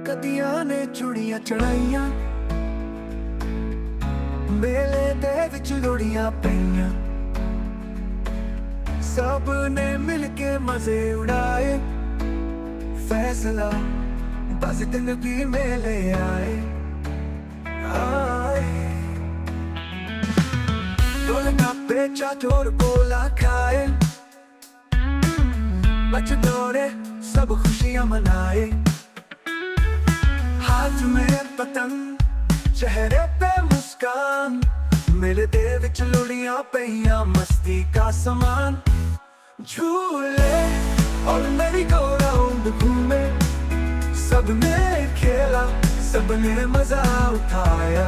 कदियां ने चूड़ियां चढ़ाइयां, मेले दे विच लोड़ियां पईयां। सब ने मिलके मजे उड़ाए, फैसला बस दिन भी मेले आए आए। ढोलना पे चाटोर गोला खाए, बच्चे दौड़े सब खुशियां मनाए। हाथ में पतंग, चेहरे पे मुस्कान, मेले दे विच लोड़ियां पईयां, मस्ती का समान। झूले और मेरी गो राउंड घूमे, सबने खेला, सबने मजा उठाया।